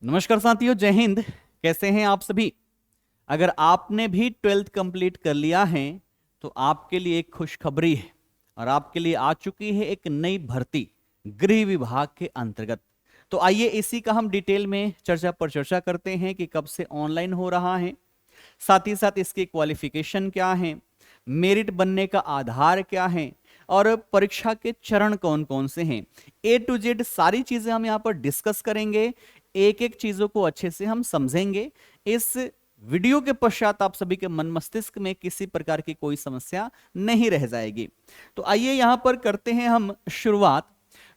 नमस्कार साथियों, जय हिंद। कैसे हैं आप सभी? अगर आपने भी 12th कंप्लीट कर लिया है तो आपके लिए एक खुशखबरी है और आपके लिए आ चुकी है एक नई भर्ती गृह विभाग के अंतर्गत। तो आइए इसी का हम डिटेल में चर्चा करते हैं कि कब से ऑनलाइन हो रहा है, साथ ही साथ इसके क्वालिफिकेशन क्या है, मेरिट बनने का आधार क्या है और परीक्षा के चरण कौन कौन से हैं। ए टू जेड सारी चीजें हम यहाँ पर डिस्कस करेंगे, एक एक चीजों को अच्छे से हम समझेंगे। इस वीडियो के पश्चात आप सभी के मन मस्तिष्क में किसी प्रकार की कोई समस्या नहीं रह जाएगी। तो आइए यहां पर करते हैं हम शुरुआत।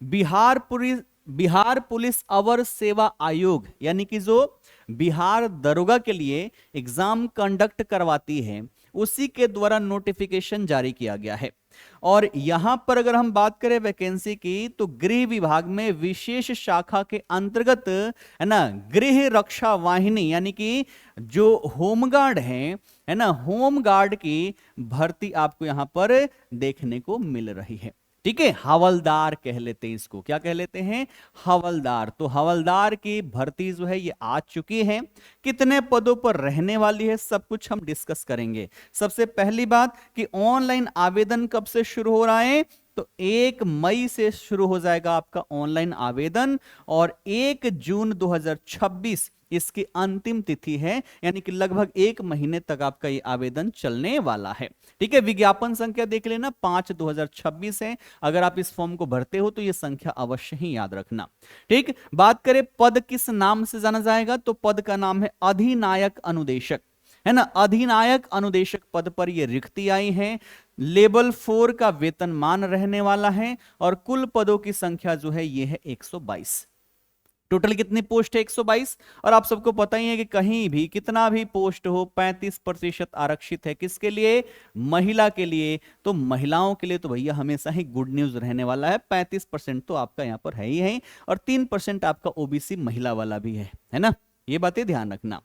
बिहार पुलिस अवर सेवा आयोग यानी कि जो बिहार दरोगा के लिए एग्जाम कंडक्ट करवाती है, उसी के द्वारा नोटिफिकेशन जारी किया गया है। और यहां पर अगर हम बात करें वैकेंसी की तो गृह विभाग में विशेष शाखा के अंतर्गत है ना, गृह रक्षा वाहिनी यानी कि जो होमगार्ड है ना, होमगार्ड की भर्ती आपको यहां पर देखने को मिल रही है। ठीक है, हवलदार कह लेते हैं इसको। क्या कह लेते हैं? हवलदार। तो हवलदार की भर्ती जो है ये आ चुकी है। कितने पदों पर रहने वाली है, सब कुछ हम डिस्कस करेंगे। सबसे पहली बात कि ऑनलाइन आवेदन कब से शुरू हो रहा है, तो 1 मई से शुरू हो जाएगा आपका ऑनलाइन आवेदन और 1 जून 2026 इसकी अंतिम तिथि है, यानी कि लगभग 1 महीने तक आपका ये आवेदन चलने वाला है। ठीक है, विज्ञापन संख्या देख लेना 5/2026 है। अगर आप इस फॉर्म को भरते हो तो ये संख्या अवश्य ही याद रखना। ठीक, बात करें पद किस नाम से जाना जाएगा, तो पद का नाम है अधिनायक अनुदेशक, है ना। अधिनायक अनुदेशक पद पर ये रिक्ति आई है। लेवल 4 का वेतनमान रहने वाला है और कुल पदों की संख्या जो है ये है 122। टोटल कितनी पोस्ट है? 122। और आप सबको पता ही है कि कहीं भी कितना भी पोस्ट हो 35% आरक्षित है। किसके लिए? महिला के लिए। तो महिलाओं के लिए तो भैया हमेशा ही गुड न्यूज रहने वाला है। 35% तो आपका यहां पर है ही है और 3% आपका ओबीसी महिला वाला भी है ना। ये बातें ध्यान रखना।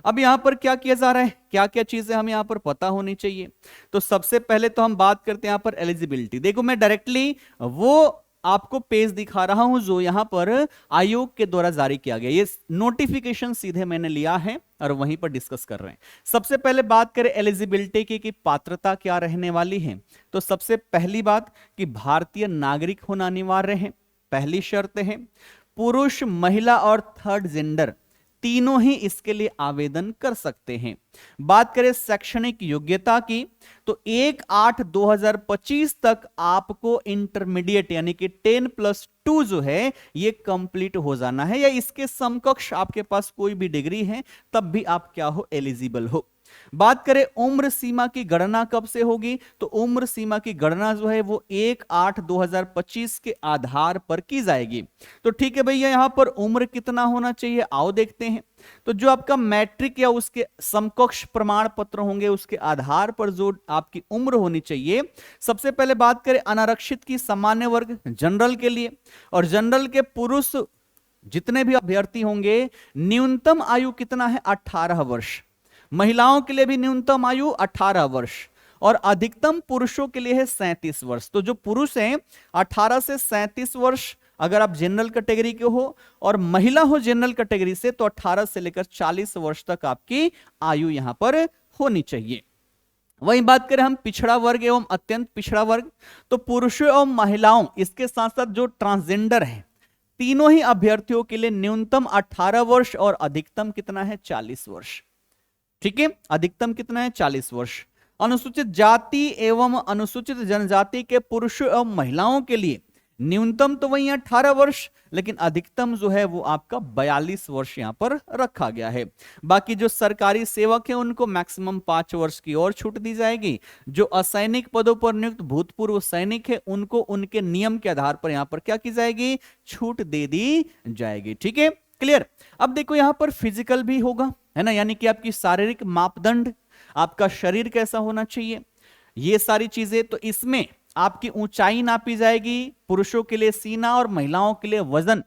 अब यहां पर क्या किया जा रहा है, क्या क्या चीजें हमें यहां पर पता होनी चाहिए। तो सबसे पहले तो हम बात करते हैं यहां पर एलिजिबिलिटी। देखो मैं डायरेक्टली वो आपको पेज दिखा रहा हूं जो यहां पर आयोग के द्वारा जारी किया गया। ये नोटिफिकेशन सीधे मैंने लिया है और वहीं पर डिस्कस कर रहे हैं। सबसे पहले बात करें एलिजिबिलिटी की कि पात्रता क्या रहने वाली है। तो सबसे पहली बात कि भारतीय नागरिक होना अनिवार्य है, पहली शर्त है। पुरुष, महिला और थर्ड जेंडर तीनों ही इसके लिए आवेदन कर सकते हैं। बात करें शैक्षणिक योग्यता की तो 1/8/2025 तक आपको इंटरमीडिएट यानी कि 10+2 जो है ये कंप्लीट हो जाना है, या इसके समकक्ष आपके पास कोई भी डिग्री है तब भी आप क्या हो, एलिजिबल हो। बात करें उम्र सीमा की गणना कब से होगी, तो उम्र सीमा की गणना जो है वो 1/8/2025 के आधार पर की जाएगी। तो ठीक है भैया, यहां पर उम्र कितना होना चाहिए, आओ देखते हैं। तो जो आपका मैट्रिक या उसके समकक्ष प्रमाण पत्र होंगे उसके आधार पर जो आपकी उम्र होनी चाहिए। सबसे पहले बात करें अनारक्षित की सामान्य वर्ग जनरल के लिए, और जनरल के पुरुष जितने भी अभ्यर्थी होंगे न्यूनतम आयु कितना है, 18 वर्ष। महिलाओं के लिए भी न्यूनतम आयु 18 वर्ष और अधिकतम पुरुषों के लिए है 37 वर्ष। तो जो पुरुष हैं 18 से 37 वर्ष अगर आप जनरल कैटेगरी के हो, और महिला हो जनरल कैटेगरी से तो 18 से लेकर 40 वर्ष तक आपकी आयु यहां पर होनी चाहिए। वहीं बात करें हम पिछड़ा वर्ग एवं अत्यंत पिछड़ा वर्ग, तो पुरुषों एवं महिलाओं इसके साथ साथ जो ट्रांसजेंडर है तीनों ही अभ्यर्थियों के लिए न्यूनतम 18 वर्ष और अधिकतम कितना है, 40 वर्ष। ठीक है, अधिकतम कितना है, 40 वर्ष। अनुसूचित जाति एवं अनुसूचित जनजाति के पुरुषों एवं महिलाओं के लिए न्यूनतम तो वही 18 वर्ष, लेकिन अधिकतम जो है वो आपका 42 वर्ष यहां पर रखा गया है। बाकी जो सरकारी सेवक है उनको मैक्सिमम 5 वर्ष की और छूट दी जाएगी। जो असैनिक पदों पर नियुक्त भूतपूर्व सैनिक है उनको उनके नियम के आधार पर यहां पर क्या की जाएगी, छूट दे दी जाएगी। ठीक है, क्लियर। अब देखो यहां पर फिजिकल भी होगा, है ना, यानी कि आपकी शारीरिक मापदंड, आपका शरीर कैसा होना चाहिए, ये सारी चीजें। तो इसमें आपकी ऊंचाई नापी जाएगी, पुरुषों के लिए सीना और महिलाओं के लिए वजन,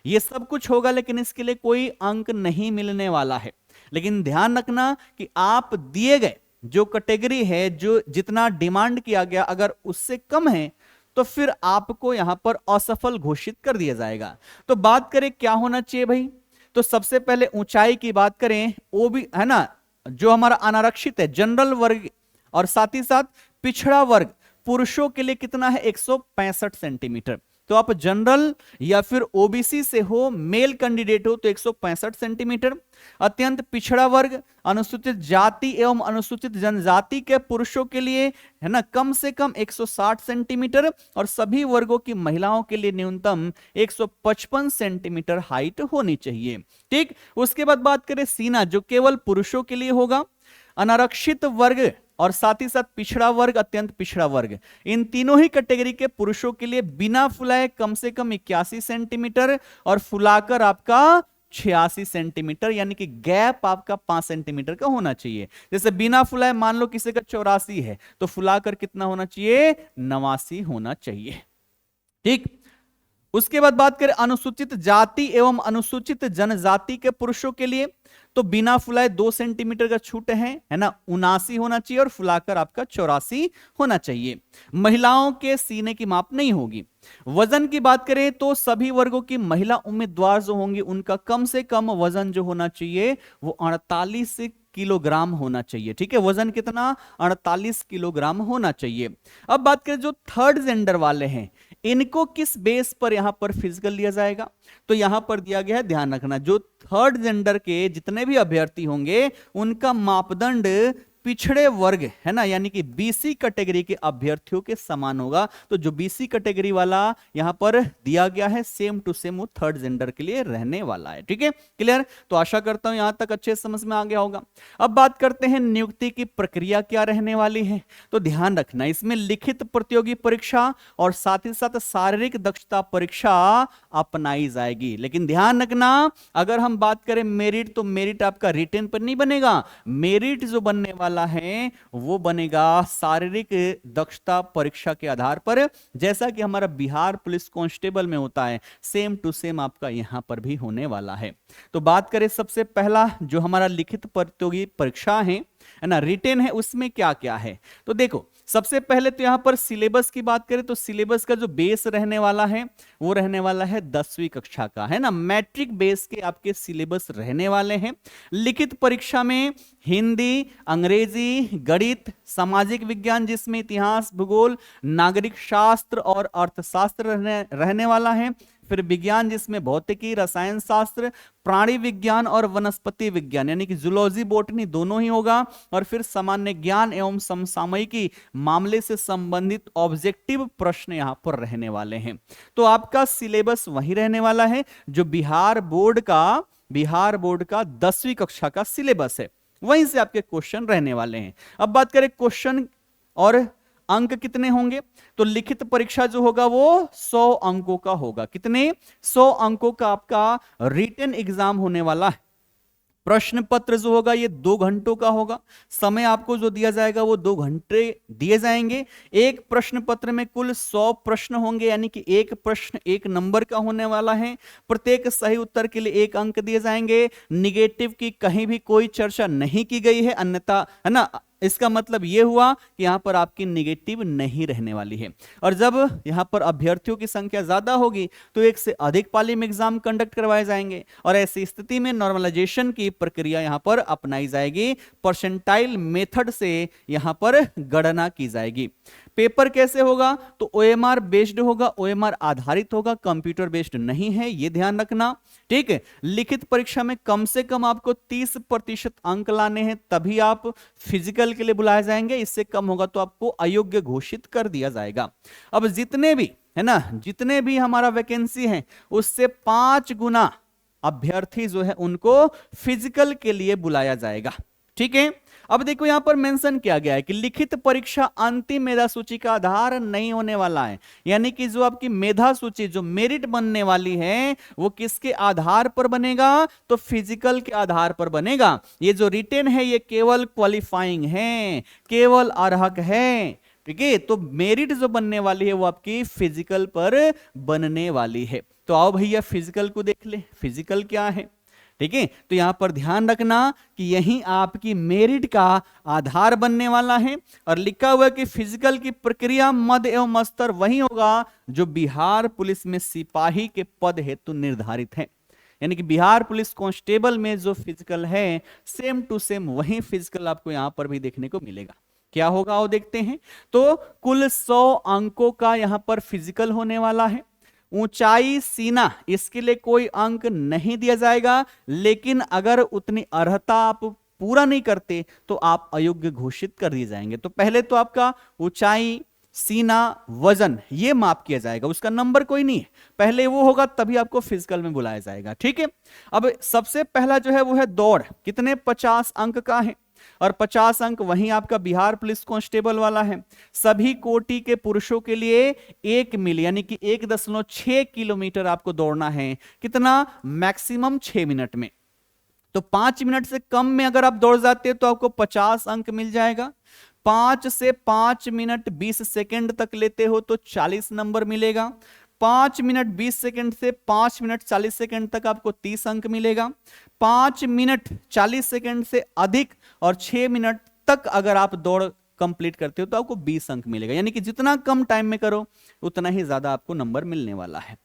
ये सब कुछ होगा, लेकिन इसके लिए कोई अंक नहीं मिलने वाला है। लेकिन ध्यान रखना कि आप दिए गए जो कैटेगरी है, जो जितना डिमांड किया गया, अगर उससे कम है तो फिर आपको यहां पर असफल घोषित कर दिया जाएगा। तो बात करें क्या होना चाहिए भाई, तो सबसे पहले ऊंचाई की बात करें, वो भी है ना, जो हमारा अनारक्षित है जनरल वर्ग और साथ ही साथ पिछड़ा वर्ग पुरुषों के लिए कितना है 165 सेंटीमीटर। तो आप जनरल या फिर ओबीसी से हो, मेल कैंडिडेट हो तो 165 सेंटीमीटर। अत्यंत पिछड़ा वर्ग अनुसूचित जाति एवं अनुसूचित जनजाति के पुरुषों के लिए है ना कम से कम 160 सेंटीमीटर और सभी वर्गों की महिलाओं के लिए न्यूनतम 155 सेंटीमीटर हाइट होनी चाहिए। ठीक, उसके बाद बात करें सीना, जो केवल पुरुषों के लिए होगा। अनारक्षित वर्ग और साथ ही साथ पिछड़ा वर्ग, अत्यंत पिछड़ा वर्ग, इन तीनों ही कैटेगरी के पुरुषों के लिए बिना फुलाए कम से कम 81 सेंटीमीटर और फुलाकर आपका 86 सेंटीमीटर, यानी कि गैप आपका 5 सेंटीमीटर का होना चाहिए। जैसे बिना फुलाए मान लो किसी का 84 है तो फुलाकर कितना होना चाहिए 89 होना चाहिए। ठीक, उसके बाद बात करें अनुसूचित जाति एवं अनुसूचित जनजाति के पुरुषों के लिए, तो बिना फुलाए 2 सेंटीमीटर का छूट है ना, 79 होना चाहिए और फुलाकर आपका 84 होना चाहिए। महिलाओं के सीने की माप नहीं होगी। वजन की बात करें तो सभी वर्गों की महिला उम्मीदवार जो होंगी उनका कम से कम वजन जो होना चाहिए वो 48 किलोग्राम होना चाहिए। ठीक है, वजन कितना 48 किलोग्राम होना चाहिए। अब बात करें जो थर्ड जेंडर वाले हैं, इनको किस बेस पर यहां पर फिजिकल लिया जाएगा, तो यहां पर दिया गया है, ध्यान रखना, जो थर्ड जेंडर के जितने भी अभ्यर्थी होंगे उनका मापदंड पिछड़े वर्ग है ना, यानी कि बीसी कैटेगरी के अभ्यर्थियों के समान होगा। तो जो बीसी कैटेगरी वाला यहां पर दिया गया है सेम टू सेम वो थर्ड जेंडर के लिए रहने वाला है। ठीक है, क्लियर? तो आशा करता हूं यहां तक अच्छे समझ में आ गया होगा। अब बात करते हैं नियुक्ति की प्रक्रिया क्या रहने वाली है। तो ध्यान रखना, इसमें लिखित प्रतियोगी परीक्षा और साथ ही साथ शारीरिक दक्षता परीक्षा अपनाई जाएगी। लेकिन ध्यान रखना, अगर हम बात करें मेरिट, तो मेरिट आपका रिटन पर नहीं बनेगा। मेरिट जो बनने वाला है वो बनेगा शारीरिक दक्षता परीक्षा के आधार पर, जैसा कि हमारा बिहार पुलिस कांस्टेबल में होता है, सेम टू सेम आपका यहां पर भी होने वाला है। तो बात करें सबसे पहला जो हमारा लिखित प्रतियोगी परीक्षा है ना, रिटेन है, उसमें क्या क्या है। तो देखो, सबसे पहले तो यहां पर सिलेबस की बात करें तो सिलेबस का जो बेस रहने वाला है वो रहने वाला है 10वीं कक्षा का, है ना, मैट्रिक बेस के आपके सिलेबस रहने वाले हैं। लिखित परीक्षा में हिंदी, अंग्रेजी, गणित, सामाजिक विज्ञान जिसमें इतिहास, भूगोल, नागरिक शास्त्र और अर्थशास्त्र रहने वाला है। फिर विज्ञान जिसमें भौतिकी, रसायन शास्त्र, प्राणी विज्ञान और वनस्पति विज्ञान यानी कि जूलॉजी, बॉटनी दोनों ही होगा। और फिर सामान्य ज्ञान एवं समसामयिकी मामले से संबंधित ऑब्जेक्टिव प्रश्न यहां पर रहने वाले हैं। तो आपका सिलेबस वही रहने वाला है जो बिहार बोर्ड का 10वीं कक्षा का सिलेबस है, वहीं से आपके क्वेश्चन रहने वाले हैं। अब बात करें क्वेश्चन और अंक कितने होंगे, तो लिखित परीक्षा जो होगा वो 100 अंकों का होगा। कितने? 100 अंकों का आपका रिटन एग्जाम होने वाला है। प्रश्न पत्र जो होगा ये 2 घंटों का होगा। समय आपको जो दिया जाएगा वो 2 घंटे दिए जाएंगे। एक प्रश्न पत्र में कुल 100 प्रश्न होंगे, यानी कि एक प्रश्न 1 नंबर का होने वाला है। प्रत्येक सही उत्तर के लिए 1 अंक दिए जाएंगे। निगेटिव की कहीं भी कोई चर्चा नहीं की गई है, अन्यथा है ना, इसका मतलब यह हुआ कि यहां पर आपकी निगेटिव नहीं रहने वाली है। और जब यहां पर अभ्यर्थियों की संख्या ज्यादा होगी तो एक से अधिक पाली में एग्जाम कंडक्ट करवाए जाएंगे और ऐसी स्थिति में नॉर्मलाइजेशन की प्रक्रिया यहां पर अपनाई जाएगी। परसेंटाइल मेथड से यहां पर गणना की जाएगी। पेपर कैसे होगा, तो ओएमआर बेस्ड होगा, ओएमआर आधारित होगा, कंप्यूटर बेस्ड नहीं है, यह ध्यान रखना। ठीक है, लिखित परीक्षा में कम से कम आपको 30% अंक लाने हैं, तभी आप फिजिकल के लिए बुलाए जाएंगे। इससे कम होगा तो आपको अयोग्य घोषित कर दिया जाएगा। अब जितने भी है ना, जितने भी हमारा वैकेंसी है उससे 5 गुना अभ्यर्थी जो है उनको फिजिकल के लिए बुलाया जाएगा। ठीक है, अब देखो यहां पर मेंशन किया गया है कि लिखित परीक्षा अंतिम मेधा सूची का आधार नहीं होने वाला है, यानी कि जो आपकी मेधा सूची जो मेरिट बनने वाली है वो किसके आधार पर बनेगा, तो फिजिकल के आधार पर बनेगा। ये जो रिटेन है ये केवल क्वालिफाइंग है, केवल अर्हक है। ठीक है, तो मेरिट जो बनने वाली है वो आपकी फिजिकल पर बनने वाली है। तो आओ भैया फिजिकल को देख ले, फिजिकल क्या है। ठीक है, तो यहां पर ध्यान रखना कि यही आपकी मेरिट का आधार बनने वाला है। और लिखा हुआ है कि फिजिकल की प्रक्रिया मद एवं स्तर वही होगा जो बिहार पुलिस में सिपाही के पद हेतु निर्धारित है। यानी कि बिहार पुलिस कांस्टेबल में जो फिजिकल है सेम टू सेम वही फिजिकल आपको यहां पर भी देखने को मिलेगा। क्या होगा वो देखते हैं। तो कुल 100 अंकों का यहां पर फिजिकल होने वाला है। ऊंचाई सीना इसके लिए कोई अंक नहीं दिया जाएगा, लेकिन अगर उतनी अर्हता आप पूरा नहीं करते तो आप अयोग्य घोषित कर दिए जाएंगे। तो पहले तो आपका ऊंचाई, सीना, वजन ये माप किया जाएगा, उसका नंबर कोई नहीं है, पहले वो होगा तभी आपको फिजिकल में बुलाया जाएगा। ठीक है, अब सबसे पहला जो है वो है दौड़, कितने 50 अंक का है, और 50 अंक वहीं आपका बिहार पुलिस कांस्टेबल वाला है। सभी कोटि के पुरुषों के लिए 1 मील यानी कि 1.6 किलोमीटर आपको दौड़ना है। कितना? मैक्सिमम 6 मिनट में। तो 5 मिनट से कम में अगर आप दौड़ जाते हैं तो आपको 50 अंक मिल जाएगा। 5 से 5 मिनट 20 सेकंड तक लेते हो तो 40 नंबर मिलेगा। 5 मिनट 20 सेकंड से 5 मिनट 40 सेकंड तक आपको 30 अंक मिलेगा। 5 मिनट 40 सेकंड से अधिक और 6 मिनट तक अगर आप दौड़ कंप्लीट करते हो तो आपको 20 अंक मिलेगा। यानी कि जितना कम टाइम में करो उतना ही ज्यादा आपको नंबर मिलने वाला है।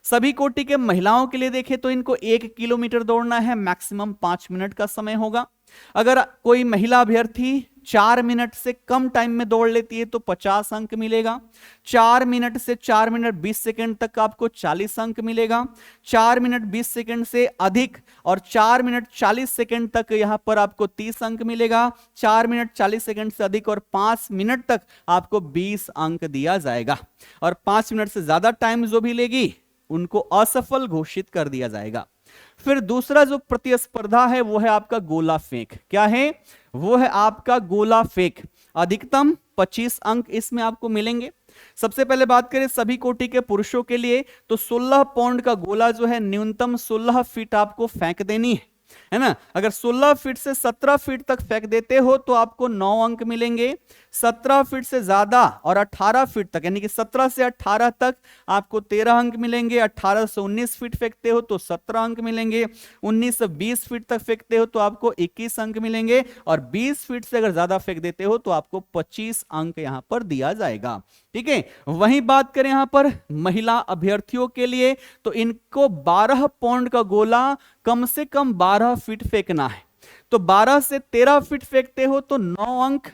सभी कोटि के महिलाओं के लिए देखें तो इनको 1 किलोमीटर दौड़ना है, मैक्सिमम 5 मिनट का समय होगा। अगर कोई महिला अभ्यर्थी 4 मिनट से कम टाइम में दौड़ लेती है तो 50 अंक मिलेगा। 4 मिनट से 4 मिनट 20 सेकंड तक आपको 40 अंक मिलेगा। 4 मिनट 20 सेकंड से अधिक और 4 मिनट 40 सेकंड तक यहां पर आपको 30 अंक मिलेगा। 4 मिनट 40 सेकंड से अधिक और 5 मिनट तक आपको 20 अंक दिया जाएगा। और 5 मिनट से ज्यादा टाइम जो भी लेगी उनको असफल घोषित कर दिया जाएगा। फिर दूसरा जो प्रतिस्पर्धा है वो है आपका गोला फेंक। क्या है? वो है आपका गोला फेंक। अधिकतम 25 अंक इसमें आपको मिलेंगे। सबसे पहले बात करें सभी कोटि के पुरुषों के लिए तो 16 पाउंड का गोला जो है न्यूनतम 16 फीट आपको फेंक देनी है ना। अगर 16 फीट से 17 फीट तक फेंक देते हो तो आपको 9 अंक मिलेंगे। 17 फीट से ज्यादा और 18 फीट तक यानी कि 17 से 18 तक आपको 13 अंक मिलेंगे। 18 से 19 फीट फेंकते हो तो 17 अंक मिलेंगे। 19 से 20 फीट तक फेंकते हो तो आपको 21 अंक मिलेंगे। और 20 फीट से अगर ज्यादा फेंक देते हो तो आपको 25 अंक यहां पर दिया जाएगा। ठीक है, वहीं बात करें यहां पर महिला अभ्यर्थियों के लिए तो इनको 12 पाउंड का गोला कम से कम 12 फीट फेंकना है। तो 12 से 13 फीट फेंकते हो तो 9 अंक,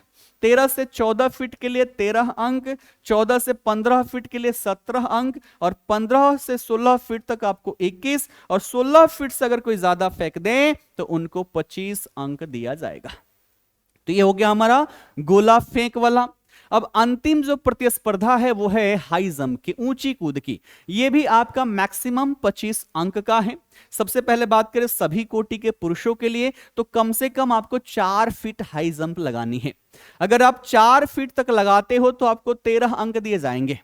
13 से 14 फीट के लिए 13 अंक, 14 से 15 फीट के लिए 17 अंक और 15 से 16 फीट तक आपको 21 और 16 फीट से अगर कोई ज्यादा फेंक दे तो उनको 25 अंक दिया जाएगा। तो ये हो गया हमारा गोला फेंक वाला। अब अंतिम जो प्रतिस्पर्धा है वो है हाई जंप की, ऊंची कूद की। ये भी आपका मैक्सिमम 25 अंक का है। सबसे पहले बात करें सभी कोटि के पुरुषों के लिए तो कम से कम आपको 4 फीट हाई जंप लगानी है। अगर आप 4 फीट तक लगाते हो तो आपको 13 अंक दिए जाएंगे।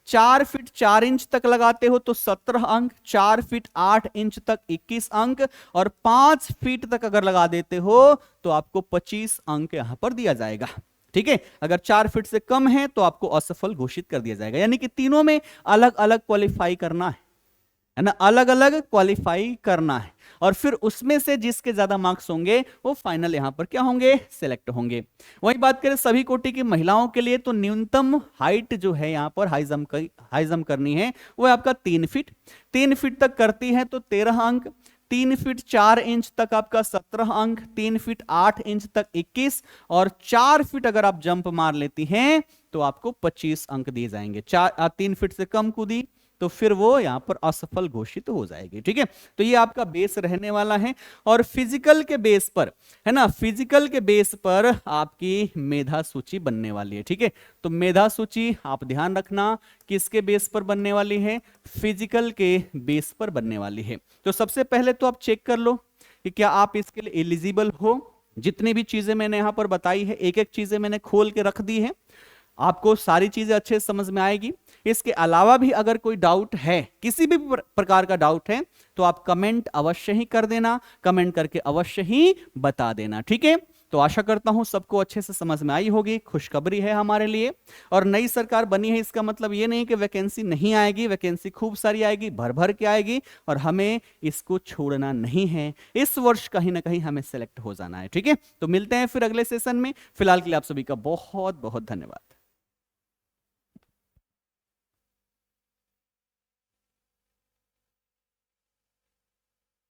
4 फीट 4 इंच तक लगाते हो तो 17 अंक, 4 फीट 8 इंच तक 21 अंक और 5 फीट तक अगर लगा देते हो तो आपको 25 अंक यहां पर दिया जाएगा। ठीक है, अगर 4 फीट से कम है तो आपको असफल घोषित कर दिया जाएगा। यानी कि तीनों में अलग अलग क्वालिफाई करना है ना, अलग अलग क्वालिफाई करना है और फिर उसमें से जिसके ज्यादा मार्क्स होंगे वो फाइनल यहां पर क्या होंगे, सिलेक्ट होंगे। वही बात करें सभी कोटि की महिलाओं के लिए तो न्यूनतम हाइट जो है यहां पर हाई जंप करनी है वो है आपका 3 फीट। 3 फीट तक करती है तो 13 अंक, 3 फीट 4 इंच तक आपका 17 अंक, 3 फीट 8 इंच तक 21 और 4 फीट अगर आप जंप मार लेती हैं तो आपको 25 अंक दिए जाएंगे। 3 फीट से कम कूदी तो फिर वो यहां पर असफल घोषित हो जाएगी। ठीक है, तो ये आपका बेस रहने वाला है। और फिजिकल के बेस पर है ना, फिजिकल के बेस पर आपकी मेधा सूची बनने वाली है। ठीक है, तो मेधा सूची आप ध्यान रखना किसके बेस पर बनने वाली है, फिजिकल के बेस पर बनने वाली है। तो सबसे पहले तो आप चेक कर लो कि क्या आप इसके लिए एलिजिबल हो। जितनी भी चीजें मैंने यहां पर बताई है एक एक चीजें मैंने खोल के रख दी है, आपको सारी चीजें अच्छे से समझ में आएगी। इसके अलावा भी अगर कोई डाउट है, किसी भी प्रकार का डाउट है तो आप कमेंट अवश्य ही कर देना, कमेंट करके अवश्य ही बता देना। ठीक है, तो आशा करता हूं सबको अच्छे से समझ में आई होगी। खुशखबरी है हमारे लिए, और नई सरकार बनी है इसका मतलब ये नहीं कि वैकेंसी नहीं आएगी, वैकेंसी खूब सारी आएगी, भर भर के आएगी और हमें इसको छोड़ना नहीं है। इस वर्ष कहीं ना कहीं हमें सेलेक्ट हो जाना है। ठीक है, तो मिलते हैं फिर अगले सेशन में। फिलहाल के लिए आप सभी का बहुत बहुत धन्यवाद।